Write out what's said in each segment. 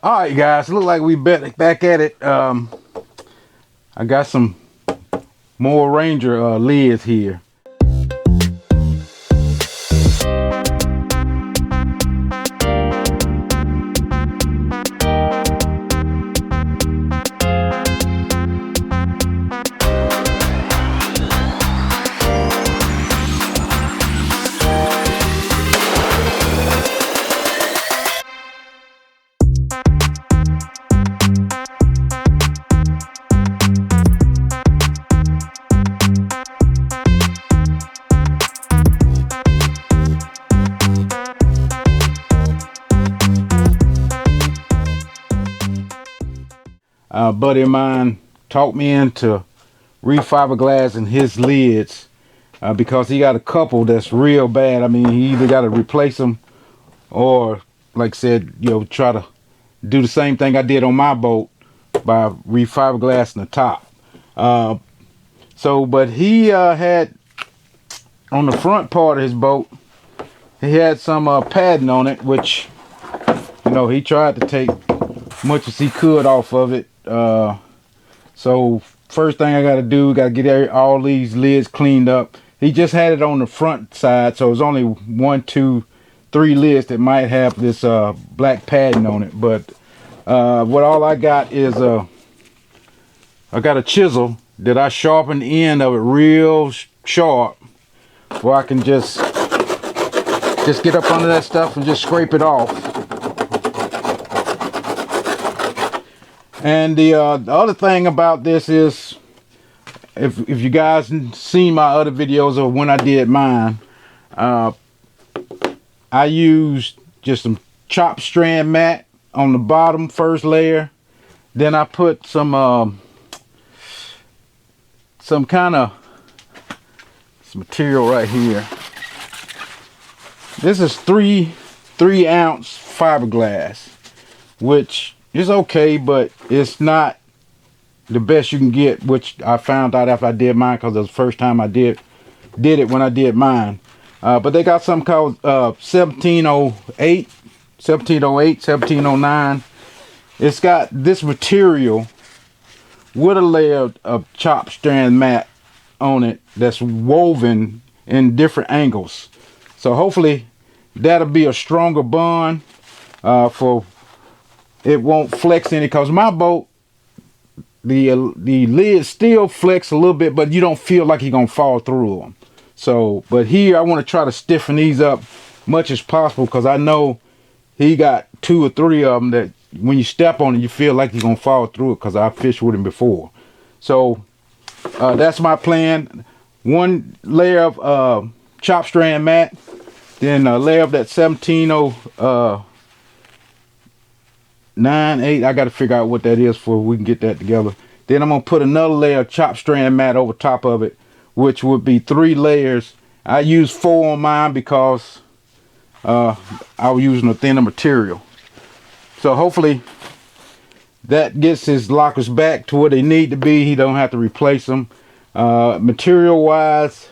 All right, guys, look like we back at it. I got some more Ranger lids here. A buddy of mine talked me into re-fiberglassing his lids because he got a couple that's real bad. I mean, he either got to replace them or, like I said, try to do the same thing I did on my boat by re-fiberglassing the top. But he had on the front part of his boat, he had some padding on it, which he tried to take much as he could off of it. So first thing I got to do, got to get all these lids cleaned up. He just had it on the front side, so it's only 1, 2, 3 lids that might have this black padding on it. But what all I got is I got a chisel that I sharpen the end of it real sharp, where I can just get up under that stuff and just scrape it off. And the other thing about this is, if you guys seen my other videos of when I did mine, I used just some chopped strand mat on the bottom first layer. Then I put some kind of material right here. This is 3 ounce fiberglass, which is okay, but it's not the best you can get, which I found out after I did mine, because it was the first time I did it when I did mine. But they got something called 1708, 1709. It's got this material with a layer of chopped strand mat on it that's woven in different angles. So hopefully that'll be a stronger bond for it won't flex any, because my boat, the lid still flex a little bit, but you don't feel like you're gonna fall through them. So, but here I want to try to stiffen these up much as possible, because I know he got 2 or 3 of them that when you step on it, you feel like you're gonna fall through it, because I fished with him before. So that's my plan. 1 layer of chopped strand mat, then a layer of that 1709.8. I got to figure out what that is for we can get that together. Then I'm gonna put another layer of chopped strand mat over top of it, which would be 3 layers. I use 4 on mine because I was using a thinner material. So hopefully that gets his lockers back to where they need to be. He don't have to replace them. Material wise,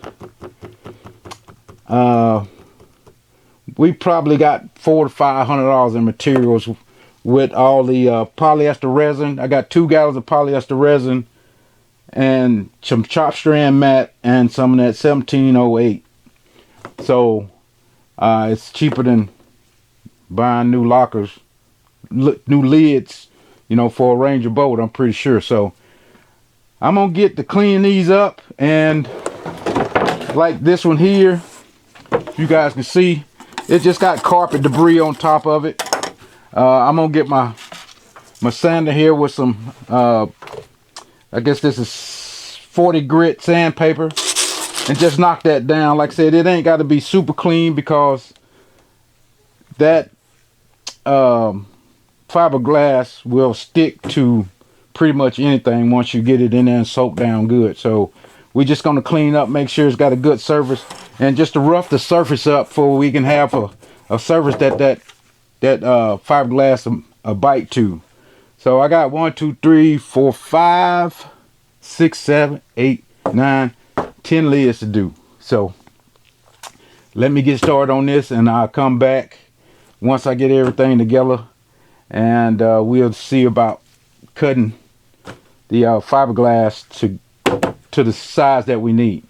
we probably got $400 to $500 in materials with all the polyester resin. I got 2 gallons of polyester resin and some chopped strand mat and some of that 1708. So it's cheaper than buying new lockers, new lids, for a Ranger boat, I'm pretty sure. So I'm gonna get to clean these up, and like this one here, you guys can see it just got carpet debris on top of it. I'm gonna get my sander here with some I guess this is 40 grit sandpaper, and just knock that down. Like I said, it ain't got to be super clean, because that fiberglass will stick to pretty much anything once you get it in there and soak down good. So we're just going to clean up, make sure it's got a good surface, and just to rough the surface up for we can have a surface that fiberglass a bite to. So I got 1, 2, 3, 4, 5, 6, 7, 8, 9, 10 lids to do. So let me get started on this, and I'll come back once I get everything together and we'll see about cutting the fiberglass to the size that we need.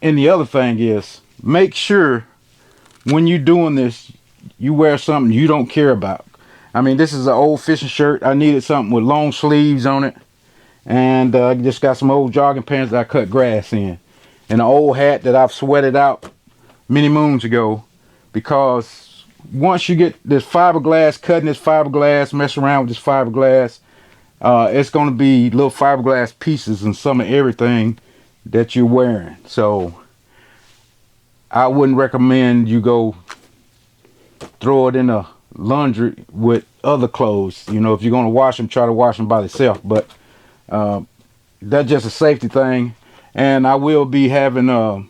And the other thing is, make sure when you're doing this, you wear something you don't care about. I mean, this is an old fishing shirt. I needed something with long sleeves on it. And I just got some old jogging pants that I cut grass in. And an old hat that I've sweated out many moons ago. Because once you get this fiberglass, cutting this fiberglass, messing around with this fiberglass, it's going to be little fiberglass pieces in some of everything that you're wearing. So I wouldn't recommend you go throw it in a laundry with other clothes. You know, if you're going to wash them, try to wash them by yourself. But that's just a safety thing. And I will be having a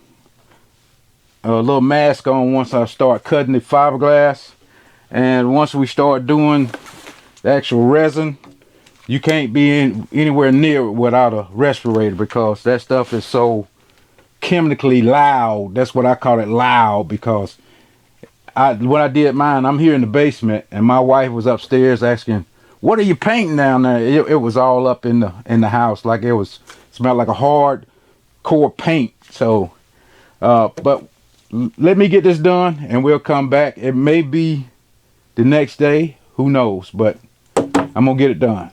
little mask on once I start cutting the fiberglass. And once we start doing the actual resin, you can't be anywhere near it without a respirator, because that stuff is so chemically loud. That's what I call it, loud, because when I did mine, I'm here in the basement, and my wife was upstairs asking, "What are you painting down there?" It was all up in the house, like it smelled like a hard core paint. So, but let me get this done, and we'll come back. It may be the next day, who knows? But I'm gonna get it done.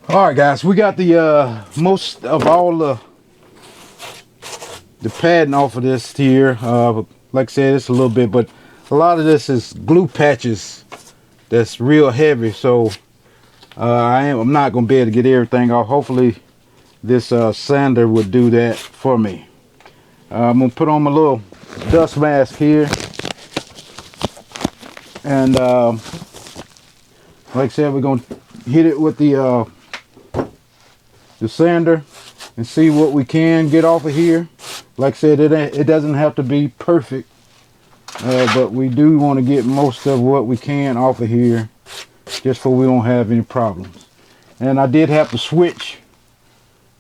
All right, guys, we got the most of all the padding off of this here. Like I said, it's a little bit, but a lot of this is glue patches that's real heavy. So I'm not gonna be able to get everything off. Hopefully this sander would do that for me. I'm gonna put on my little dust mask here, and like I said, we're gonna hit it with the sander and see what we can get off of here. Like I said, it doesn't have to be perfect, but we do want to get most of what we can off of here, just so we don't have any problems. And I did have to switch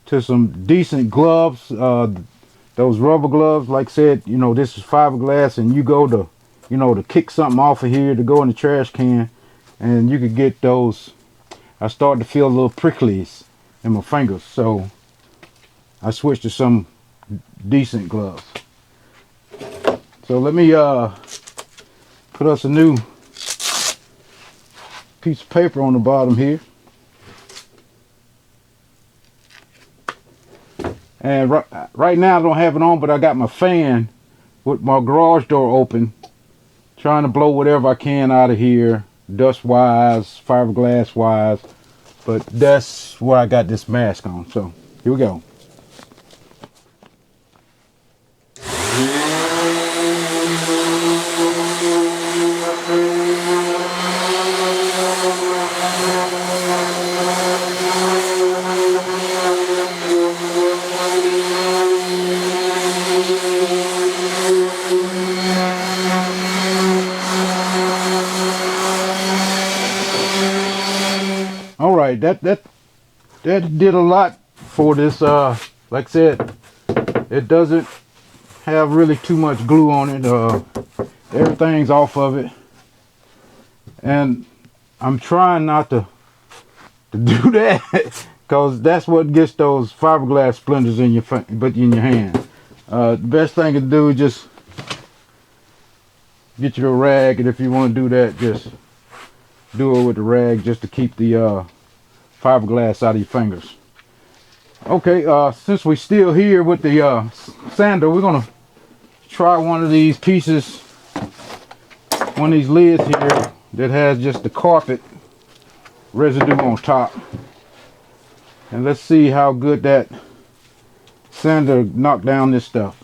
to some decent gloves, those rubber gloves. Like I said, you know, this is fiberglass, and you go to, you know, to kick something off of here to go in the trash can, and you could get those. I started to feel a little pricklies in my fingers, so I switched to some decent gloves. So let me put us a new piece of paper on the bottom here. And right now I don't have it on, but I got my fan with my garage door open, trying to blow whatever I can out of here, dust wise, fiberglass wise. But that's where I got this mask on. So here we go. All right, that did a lot for this. Like I said, it doesn't have really too much glue on it. Everything's off of it, and I'm trying not to do that, because that's what gets those fiberglass splinters in your hand. The best thing to do is just get you a rag, and if you want to do that, just do it with the rag, just to keep the fiberglass out of your fingers. Okay, since we're still here with the sander, we're gonna try one of these pieces, one of these lids here that has just the carpet residue on top, and let's see how good that sander knocked down this stuff.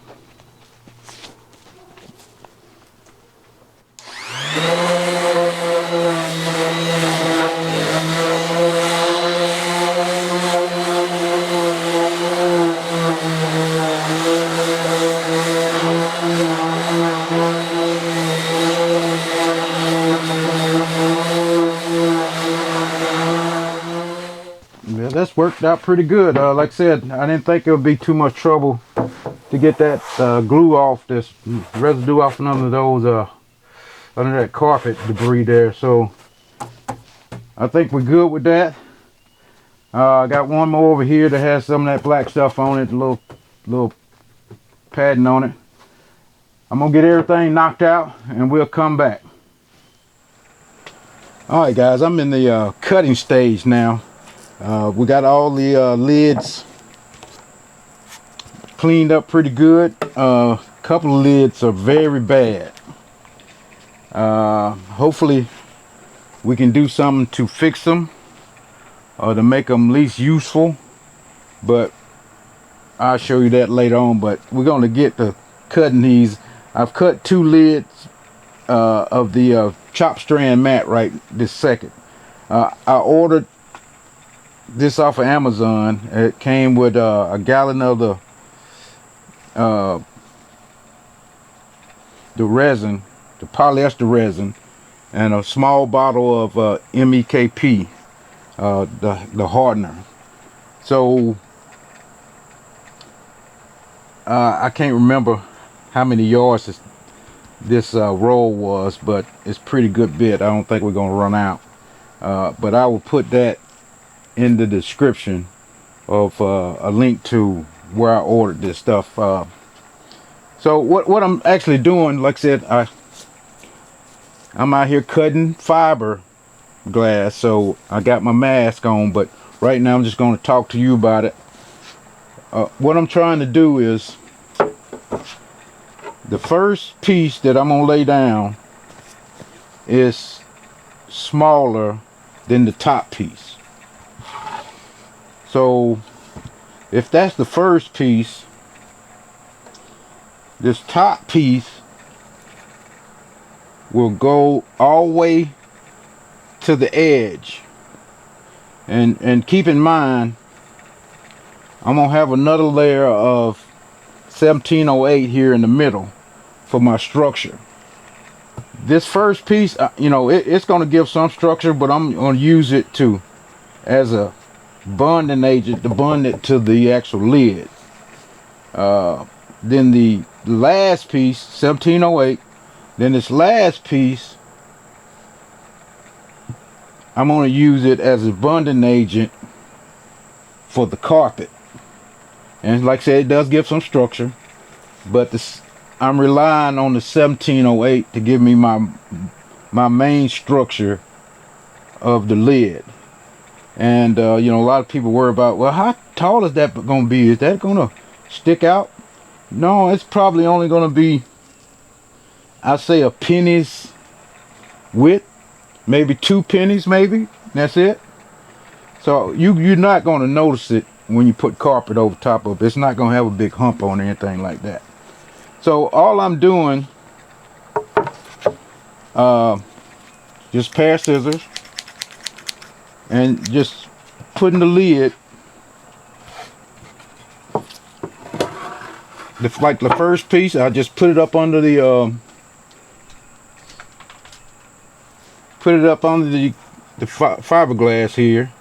This worked out pretty good. Like I said, I didn't think it would be too much trouble to get that glue off, this residue off none of those under that carpet debris there. So I think we're good with that. I got one more over here that has some of that black stuff on it, a little padding on it. I'm gonna get everything knocked out and we'll come back. Alright guys, I'm in the cutting stage now. We got all the lids cleaned up pretty good. A couple of lids are very bad. Hopefully we can do something to fix them or to make them least useful, but I'll show you that later on. But we're going to get to cutting these. I've cut 2 lids of the chop strand mat right this second. I ordered this off of Amazon. It came with a gallon of the resin, the polyester resin, and a small bottle of MEKP, the hardener. So I can't remember how many yards this roll was, but it's pretty good bit. I don't think we're gonna run out. But I will put that in the description of a link to where I ordered this stuff. So what I'm actually doing, like I said, I'm out here cutting fiberglass, so I got my mask on, but right now I'm just going to talk to you about it. What I'm trying to do is, the first piece that I'm going to lay down is smaller than the top piece. So if that's the first piece, this top piece will go all the way to the edge. And keep in mind, I'm gonna have another layer of 1708 here in the middle for my structure. This first piece, you know, it's gonna give some structure, but I'm gonna use it as a bonding agent to bond it to the actual lid. Then the last piece, 1708, then this last piece, I'm going to use it as a bonding agent for the carpet. And like I said, it does give some structure, but I'm relying on the 1708 to give me my main structure of the lid. And you know, a lot of people worry about, well, how tall is that going to be? Is that going to stick out? No, it's probably only going to be, I'd say, a penny's width, maybe 2 pennies, maybe. That's it. So you're not going to notice it when you put carpet over top of it. It's not going to have a big hump on or anything like that. So all I'm doing, just pair of scissors and just putting the lid, like the first piece, I just put it up under the fiberglass here,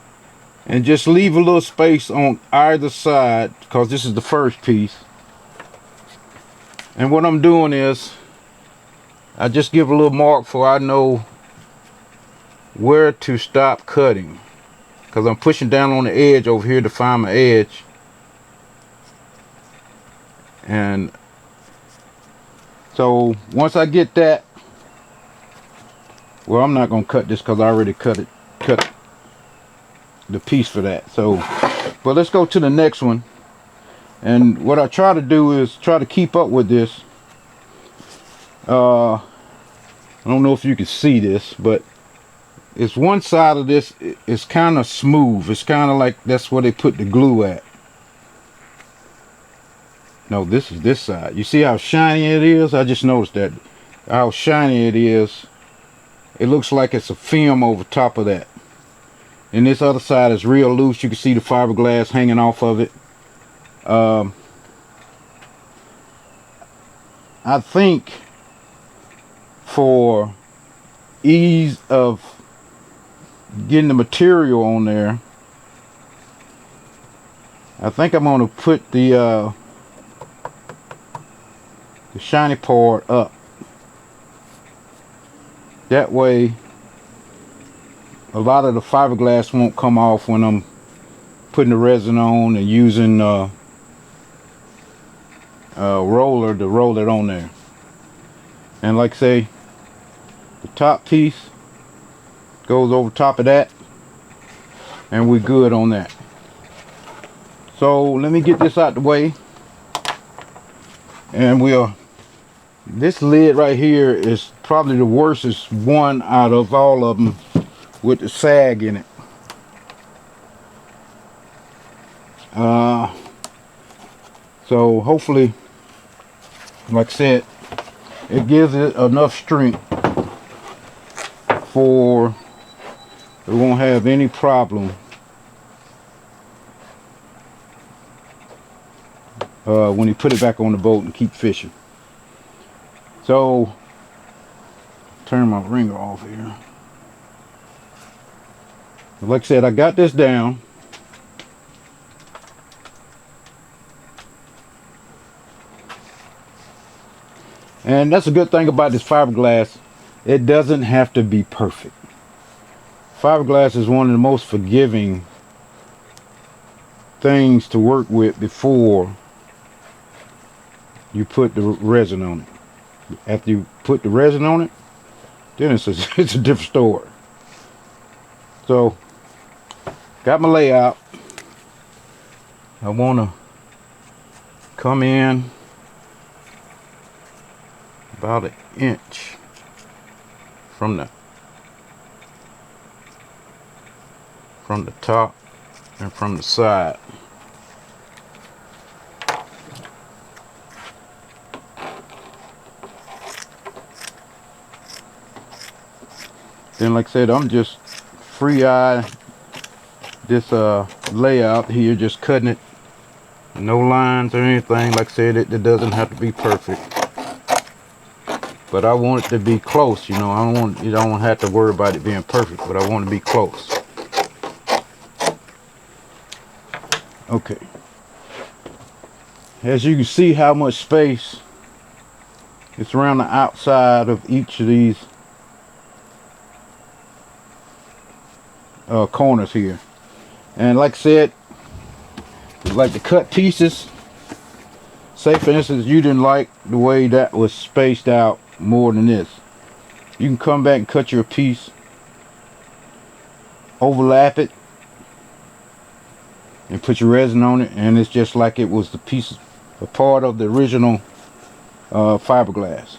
and just leave a little space on either side, because this is the first piece. And what I'm doing is, I just give a little mark so I know where to stop cutting, because I'm pushing down on the edge over here to find my edge. And so once I get that, well, I'm not going to cut this because I already cut the piece for that. So, but let's go to the next one. And what I try to do is try to keep up with this. I don't know if you can see this, but it's one side of this is kind of smooth. It's kind of like that's where they put the glue at. No, this is this side. You see how shiny it is? I just noticed that. How shiny it is. It looks like it's a film over top of that. And this other side is real loose. You can see the fiberglass hanging off of it. I think for ease of getting the material on there, I think I'm going to put the shiny part up. That way a lot of the fiberglass won't come off when I'm putting the resin on and using roller to roll it on there. And like I say, the top piece goes over top of that, and we're good on that. So let me get this out the way, and this lid right here is probably the worstest one out of all of them with the sag in it. So hopefully, like I said, it gives it enough strength for it won't have any problem when you put it back on the boat and keep fishing. So turn my ringer off here. Like I said, I got this down. And that's a good thing about this fiberglass. It doesn't have to be perfect. Fiberglass is one of the most forgiving things to work with before you put the resin on it. After you put the resin on it, then it's a different story. So, got my layout. I want to come in about an inch from the top and from the side. Then like I said, I'm just free-eye this layout here, just cutting it, no lines or anything. Like I said, it doesn't have to be perfect, but I want it to be close. You know, you don't have to worry about it being perfect, but I want it to be close. Okay, as you can see how much space it's around the outside of each of these corners here. And like I said, like the cut pieces, say for instance you didn't like the way that was spaced out more than this, you can come back and cut your piece, overlap it, and put your resin on it, and it's just like it was a part of the original fiberglass.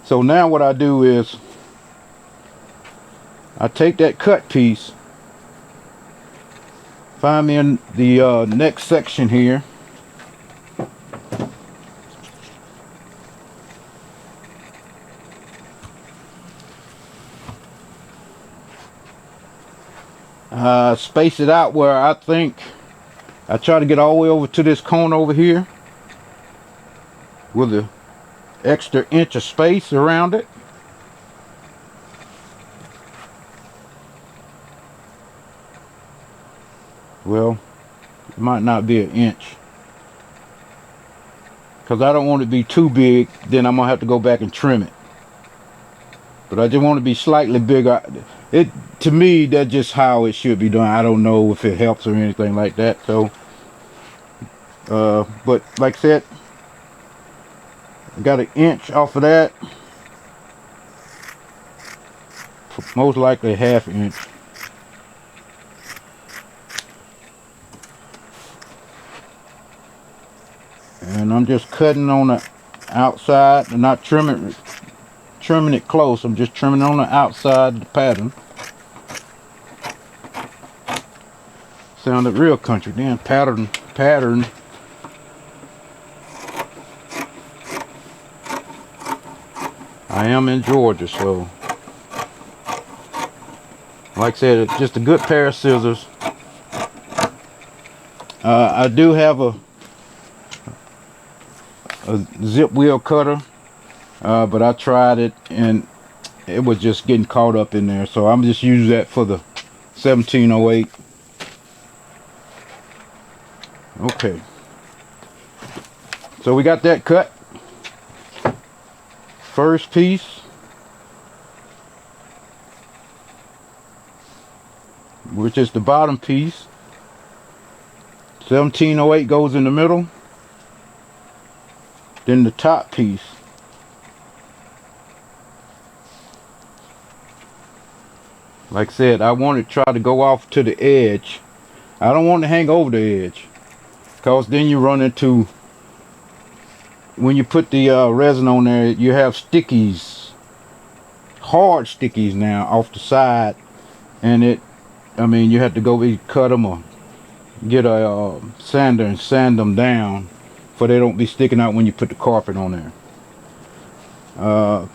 So now what I do is I take that cut piece, find me in the next section here, space it out where I think I try to get all the way over to this corner over here with an extra inch of space around it. Well, it might not be an inch, because I don't want it to be too big, then I'm gonna have to go back and trim it. But I just want to be slightly bigger. To me, that's just how it should be done. I don't know if it helps or anything like that. So but like I said, I got an inch off of that, most likely a half inch. And I'm just cutting on the outside and not trimming it close. I'm just trimming on the outside of the pattern. Sounded real country then. Pattern. I am in Georgia, so like I said, it's just a good pair of scissors. I do have a zip wheel cutter, but I tried it and it was just getting caught up in there, so I'm just using that for the 1708. Okay, so we got that cut. First piece, which is the bottom piece. 1708 goes in the middle. Then the top piece. Like I said, I want to try to go off to the edge. I don't want to hang over the edge, because then you run into, when you put the resin on there, you have stickies, hard stickies now off the side, and you have to go cut them or get a sander and sand them down for they don't be sticking out when you put the carpet on there.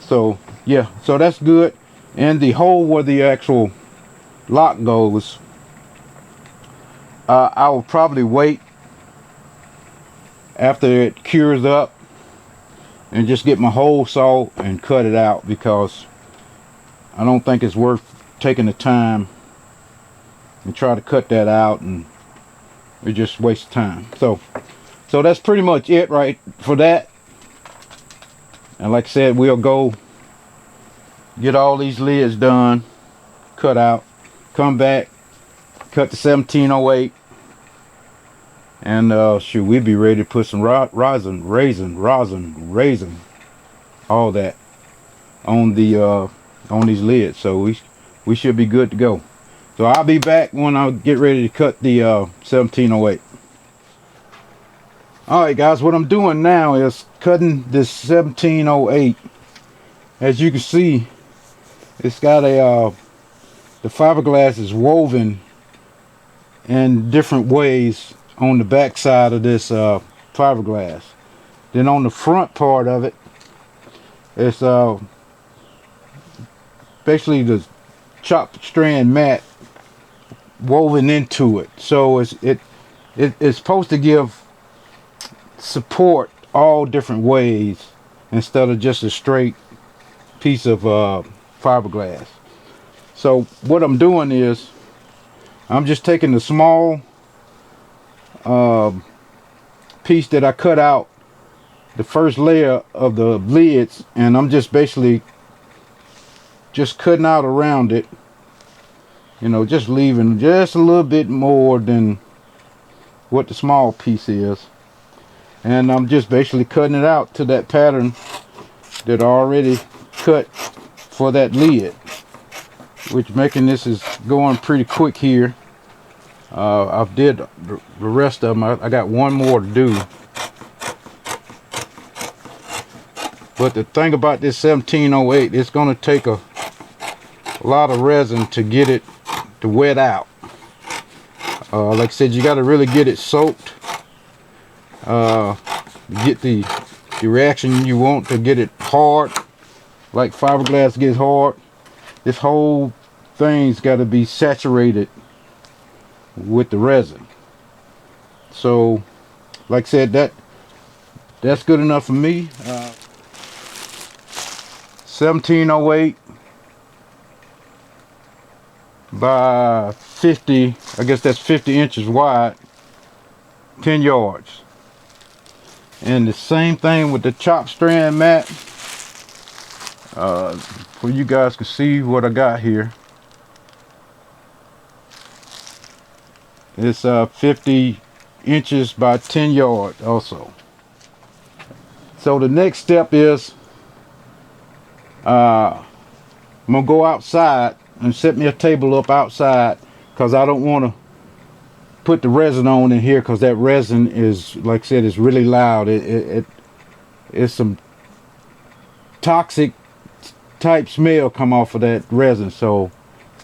So yeah, so that's good. And the hole where the actual lock goes, I will probably wait after it cures up and just get my hole saw and cut it out, because I don't think it's worth taking the time and try to cut that out, and it just wastes time. So that's pretty much it right for that. And like I said, we'll go get all these lids done, cut out, come back, cut the 1708, and shoot, we'll be ready to put some resin, all that on the on these lids. So we should be good to go. So I'll be back when I get ready to cut the 1708. Alright guys, what I'm doing now is cutting this 1708. As you can see, it's got a the fiberglass is woven in different ways on the back side of this fiberglass. Then on the front part of it, it's basically the chopped strand mat woven into it. So it's supposed to give support all different ways instead of just a straight piece of fiberglass. So what I'm doing is I'm just taking the small piece that I cut out the first layer of the lids, and I'm just basically just cutting out around it, you know, just leaving just a little bit more than what the small piece is, and I'm just basically cutting it out to that pattern that I already cut for that lid, which making this is going pretty quick here. I've did the rest of them. I got one more to do. But the thing about this 1708, it's going to take a lot of resin to get it to wet out. Like I said, you got to really get it soaked. Get the reaction you want to get it hard, like fiberglass gets hard. This whole thing's got to be saturated with the resin. So like I said, that's good enough for me. 1708 by 50, I guess that's 50 inches wide, 10 yards. And the same thing with the chopped strand mat. For you guys can see what I got here. It's 50 inches by 10 yards also. So the next step is I'm gonna go outside and set me a table up outside, because I don't want to put the resin on in here, because that resin is, like I said, it's really loud. It's some toxic type smell come off of that resin, so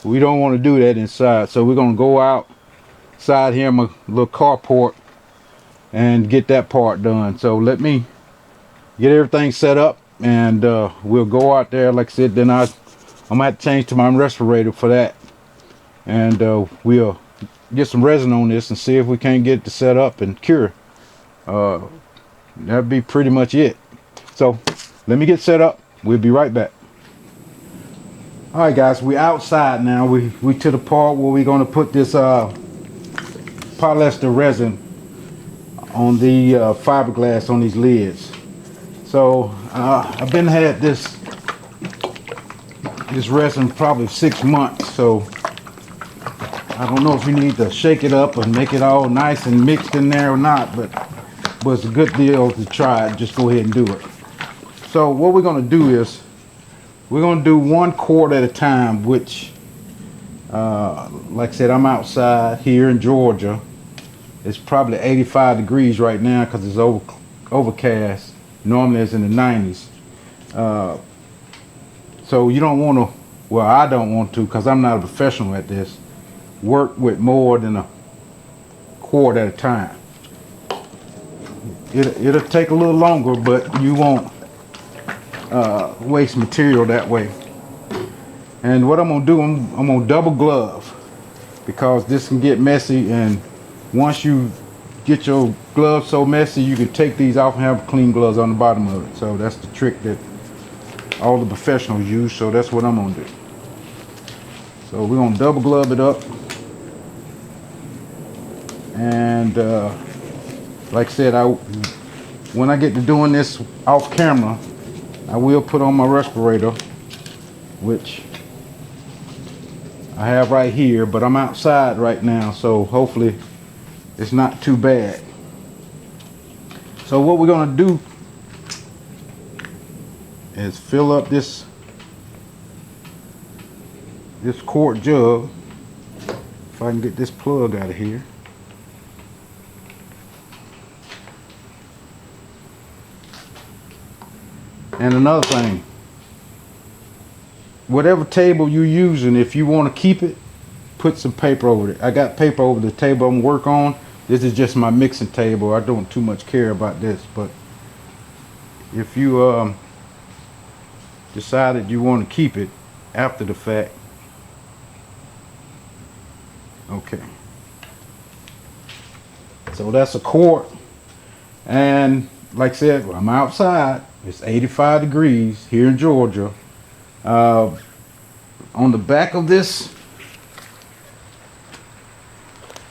we don't want to do that inside. So we're gonna go outside here in my little carport and get that part done. So let me get everything set up, and we'll go out there. Like I said, then I'm gonna have to change to my respirator for that, and we'll get some resin on this and see if we can't get it to set up and cure. That'd be pretty much it. So let me get set up. We'll be right back. All right guys, we outside now. We to the part where we're going to put this polyester resin on the fiberglass on these lids. So I've been had this resin probably 6 months, so I don't know if you need to shake it up and make it all nice and mixed in there or not, but it's a good deal to try it. Just go ahead and do it. So what we're going to do is we're going to do 1 quart at a time, which like I said, I'm outside here in Georgia. It's probably 85 degrees right now because it's overcast. Normally it's in the 90s. So you don't want to, well, I don't want to, because I'm not a professional at this, work with more than a quart at a time. It'll take a little longer, but you won't waste material that way. And what I'm going to do, I'm going to double glove, because this can get messy, and once you get your gloves so messy, you can take these off and have clean gloves on the bottom of it. So that's the trick that all the professionals use, so that's what I'm going to do. So we're going to double glove it up. And like I said, when I get to doing this off camera, I will put on my respirator, which I have right here, but I'm outside right now, so hopefully it's not too bad. So what we're going to do is fill up this quart jug. If I can get this plug out of here. And another thing, whatever table you're using, if you want to keep it, put some paper over it. I got paper over the table I'm working on. This is just my mixing table. I don't too much care about this, but if you decided you want to keep it after the fact, okay. So that's a quart, and like I said, I'm outside. It's 85 degrees here in Georgia. On the back of this,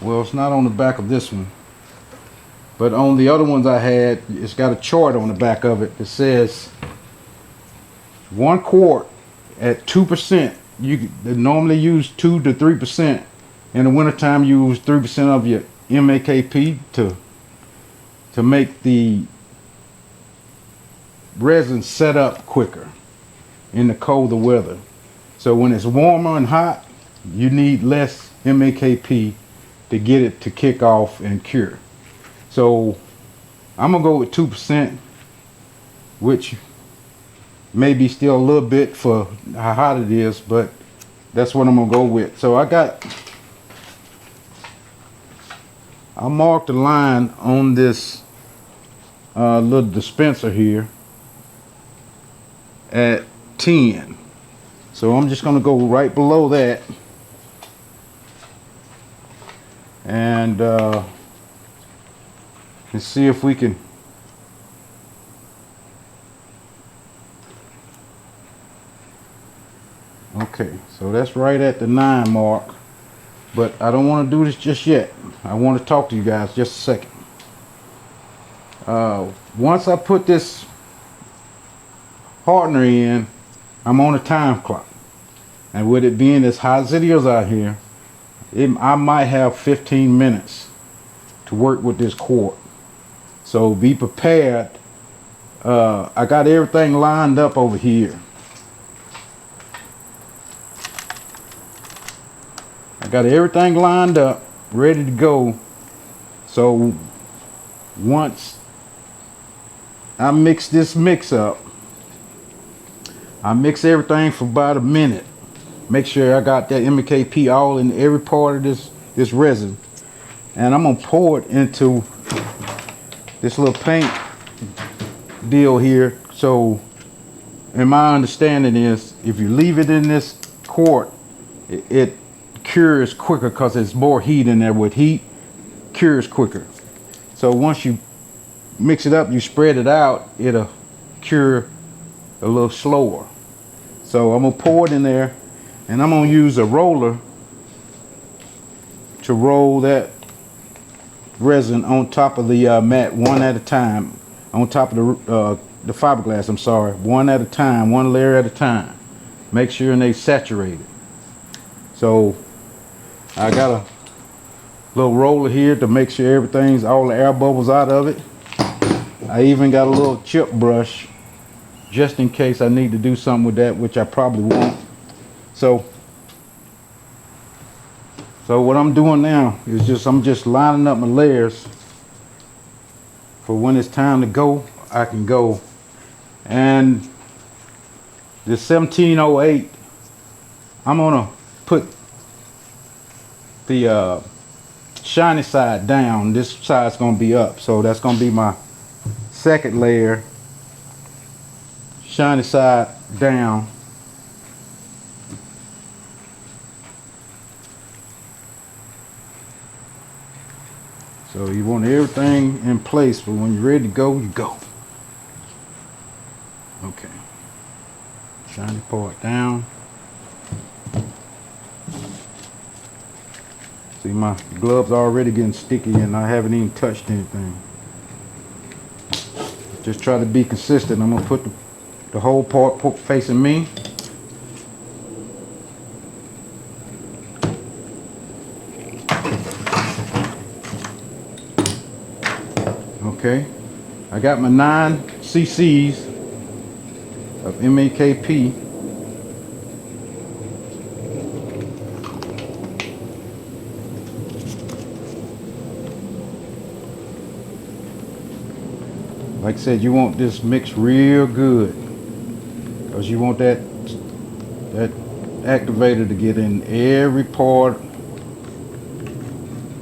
well, it's not on the back of this one, but on the other ones I had, it's got a chart on the back of it that says 1 quart at 2%. You normally use 2 to 3%. In the wintertime, you use 3% of your MAKP to make the resin set up quicker in the colder weather. So when it's warmer and hot, you need less MAKP to get it to kick off and cure. So I'm gonna go with 2%, which may be still a little bit for how hot it is, but that's what I'm gonna go with. So I marked a line on this little dispenser here at 10. So I'm just going to go right below that, and see if we can okay. So that's right at the 9 mark, but I don't want to do this just yet. I want to talk to you guys just a second. Once I put this hardener in, I'm on a time clock, and with it being as hot as it is out here, I might have 15 minutes to work with this quart. So be prepared. I got everything lined up over here. I got everything lined up, ready to go. So once I mix this mix up, I mix everything for about a minute. Make sure I got that MKP all in every part of this resin. And I'm gonna pour it into this little paint deal here. So, and my understanding is, if you leave it in this quart, it cures quicker because there's more heat in there. With heat, cures quicker. So once you mix it up, you spread it out, it'll cure a little slower. So I'm gonna pour it in there, and I'm gonna use a roller to roll that resin on top of the mat, one at a time, on top of the fiberglass, I'm sorry, one at a time, one layer at a time. Make sure they saturated. So I got a little roller here to make sure everything's, all the air bubbles out of it. I even got a little chip brush just in case I need to do something with that, which I probably won't. So what I'm doing now is I'm just lining up my layers for when it's time to go, I can go. And this 1708, I'm gonna put the shiny side down. This side's gonna be up, so that's gonna be my second layer. Shiny side down. So you want everything in place, but when you're ready to go, you go. Okay. Shiny part down. See, my gloves are already getting sticky and I haven't even touched anything. Just try to be consistent. I'm gonna put the whole part facing me. Okay, I got my 9 cc's of MAKP. Like I said, you want this mixed real good because you want that activator to get in every part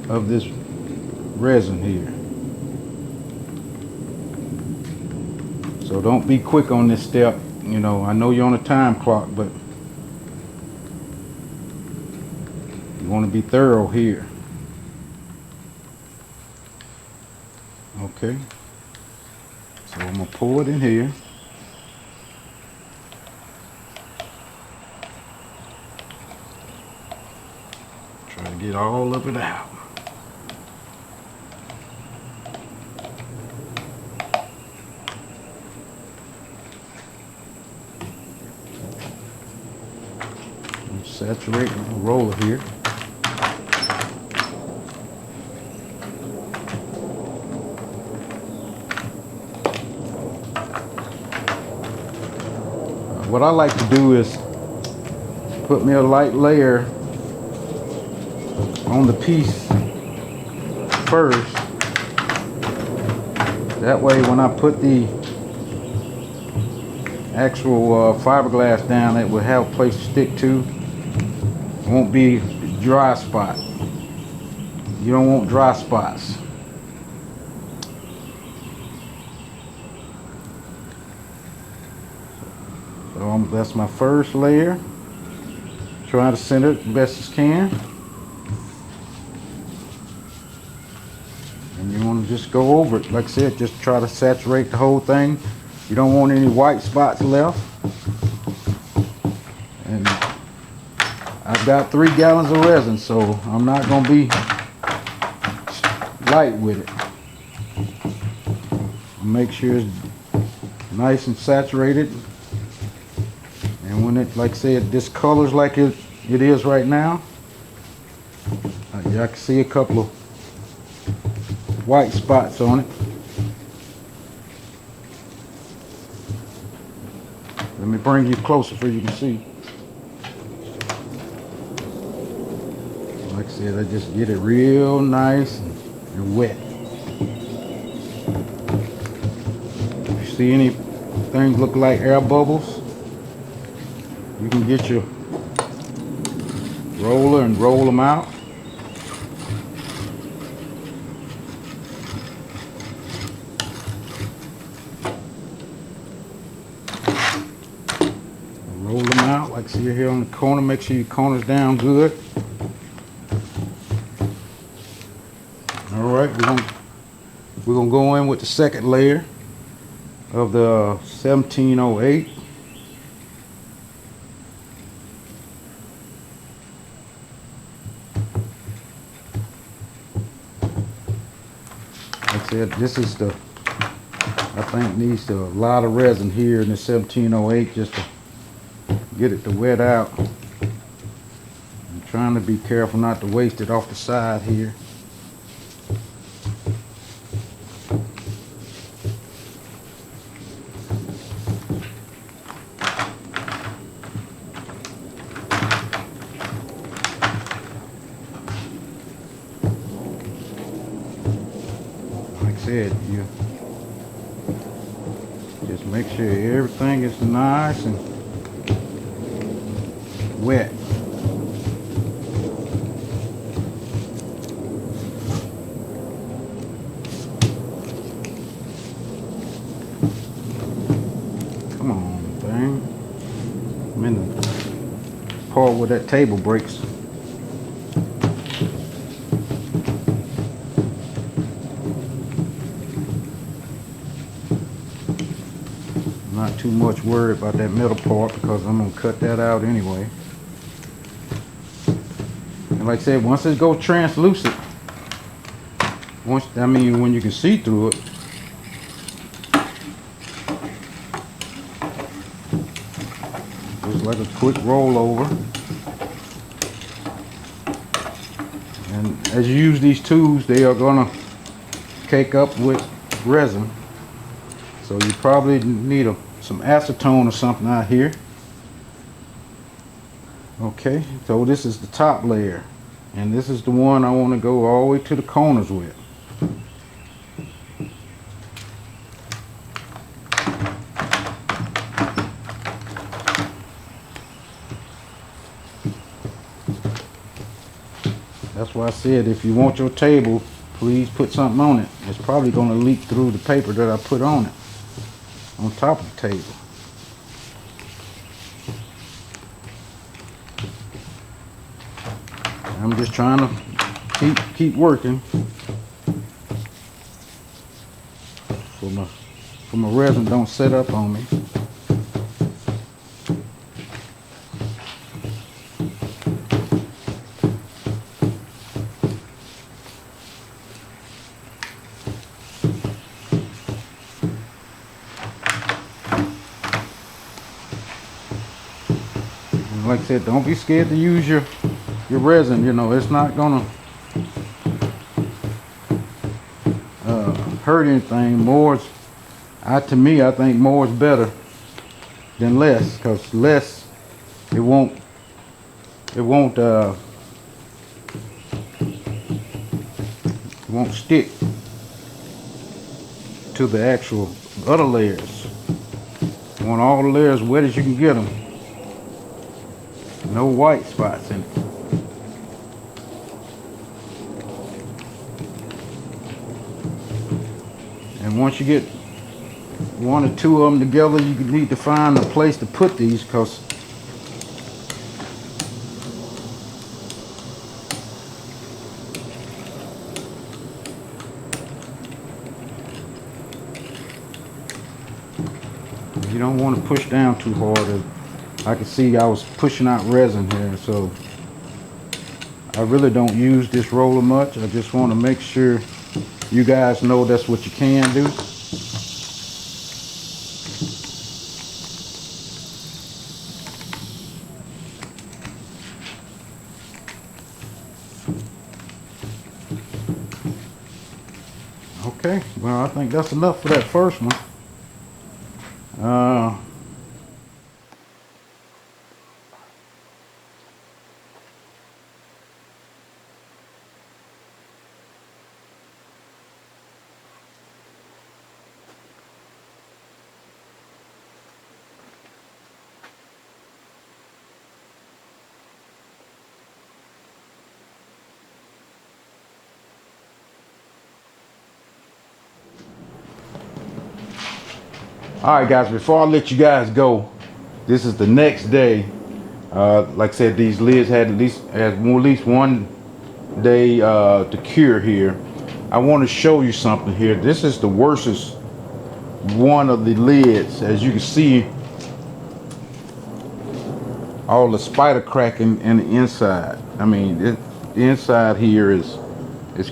of this resin here. So don't be quick on this step. You know, I know you're on a time clock, but you want to be thorough here. Okay. So I'm gonna pour it in here. Try to get all of it out. Saturate the roller here. What I like to do is put me a light layer on the piece first. That way when I put the actual fiberglass down, it will have a place to stick to. It won't be dry spot. You don't want dry spots. So that's my first layer. Try to center it the best as can. And you want to just go over it. Like I said, just try to saturate the whole thing. You don't want any white spots left. And I've got 3 gallons of resin, so I'm not going to be light with it. Make sure it's nice and saturated. And when it, like I said, this colors like it is right now, I can see a couple of white spots on it. Let me bring you closer so you can see. Like I said, I just get it real nice and wet. If you see anything look like air bubbles, you can get your roller and roll them out. Roll them out, like see here on the corner. Make sure your corner's down good. All right, we're gonna go in with the second layer of the 1708. Like I said, this is the, I think needs a lot of resin here in the 1708 just to get it to wet out. And Trying to be careful not to waste it off the side here. Like I said, you just make sure everything is nice and wet. Come on, thing. I'm in the part where that table breaks. Not too much worried about that middle part because I'm going to cut that out anyway. And like I said, once it goes translucent, when you can see through it, just like a quick roll over. And as you use these tools, they are going to cake up with resin. So you probably need some acetone or something out here. Okay, so this is the top layer, and this is the one I want to go all the way to the corners with. That's why I said if you want your table, please put something on it. It's probably going to leak through the paper that I put on it, on top of the table. I'm just trying to keep working so my resin don't set up on me. And like I said, don't be scared to use your resin. You know, it's not gonna hurt anything. To me, I think more is better than less, because less it won't stick to the actual other layers. You want all the layers wet as you can get them. No white spots in it. And once you get one or two of them together, you need to find a place to put these, because you don't want to push down too hard. I can see I was pushing out resin here, so I really don't use this roller much. I just want to make sure you guys know that's what you can do. Okay, well, I think that's enough for that first one. Alright guys, before I let you guys go, this is the next day. Like I said, these lids had at least one day to cure here. I want to show you something here. This is the worstest one of the lids. As you can see, all the spider cracking in the inside. I mean, the inside here is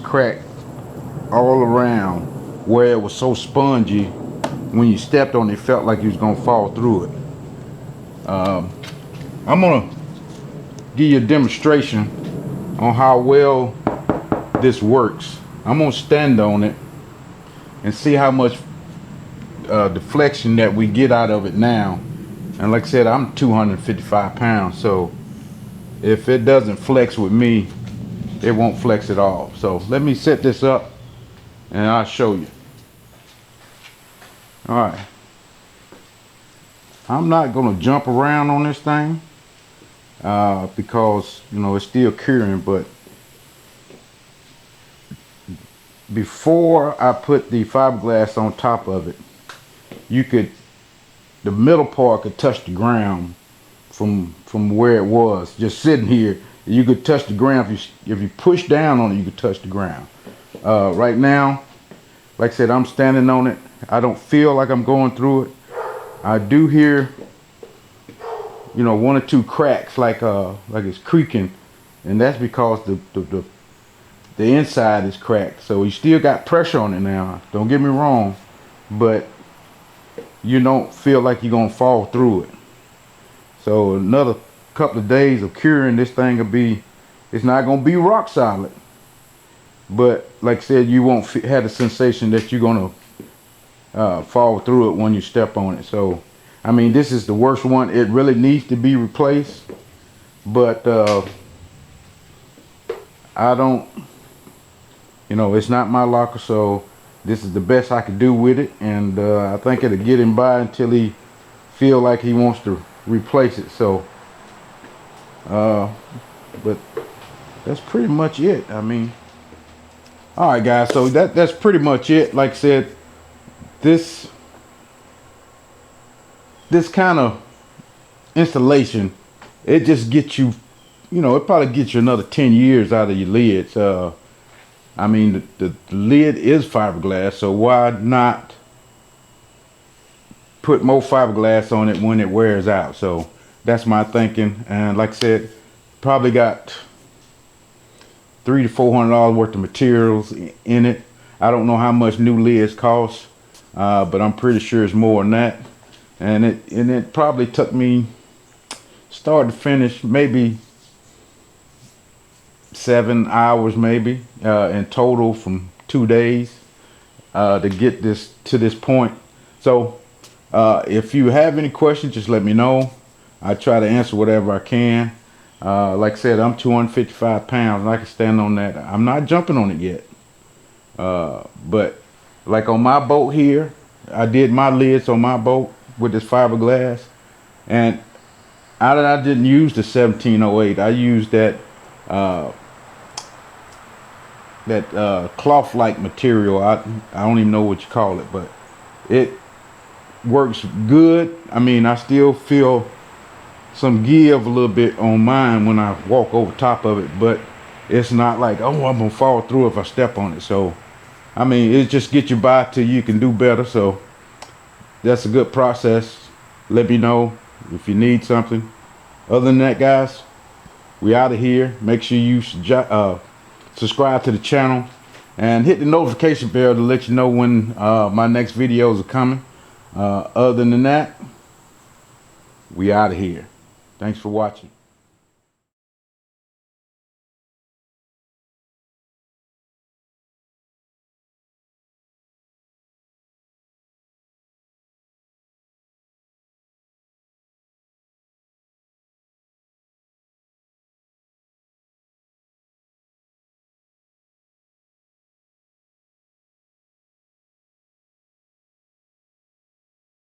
cracked all around, where it was so spongy. When you stepped on it, felt like you was gonna fall through it. I'm gonna give you a demonstration on how well this works. I'm gonna stand on it and see how much deflection that we get out of it now. And like I said, I'm 255 pounds, so if it doesn't flex with me, it won't flex at all. So let me set this up and I'll show you. All right, I'm not gonna jump around on this thing because you know it's still curing, but before I put the fiberglass on top of it, the middle part could touch the ground from where it was just sitting here. You could touch the ground if you push down on it. You could touch the ground. Right now, like I said, I'm standing on it. I don't feel like I'm going through it. I do hear, you know, one or two cracks, like it's creaking, and that's because the inside is cracked. So you still got pressure on it now. Don't get me wrong, but you don't feel like you're gonna fall through it. So another couple of days of curing, this thing will be, it's not gonna be rock solid, but like I said, you won't have the sensation that you're gonna fall through it when you step on it. So I mean, this is the worst one. It really needs to be replaced, but I don't, you know, it's not my locker, so this is the best I could do with it, and I think it'll get him by until he feel like he wants to replace it. So but that's pretty much it. I mean, all right guys, so that's pretty much it. Like I said, this kind of installation, it just gets you, you know, it probably gets you another 10 years out of your lids. I mean, the lid is fiberglass, so why not put more fiberglass on it when it wears out? So that's my thinking. And like I said, probably got $300 to $400 worth of materials in it. I don't know how much new lids cost, but I'm pretty sure it's more than that. And it probably took me start to finish maybe 7 hours maybe in total from 2 days to get this to this point. So if you have any questions, just let me know. I try to answer whatever I can. Like I said, I'm 255 pounds and I can stand on that. I'm not jumping on it yet, but like on my boat here, I did my lids on my boat with this fiberglass, and I didn't use the 1708. I used that cloth-like material. I don't even know what you call it, but it works good. I mean, I still feel some give a little bit on mine when I walk over top of it, but it's not like, oh, I'm gonna fall through if I step on it. So I mean, it just gets you by till you can do better. So that's a good process. Let me know if you need something. Other than that, guys, we out of here. Make sure you subscribe to the channel and hit the notification bell to let you know when my next videos are coming. Other than that, we out of here. Thanks for watching.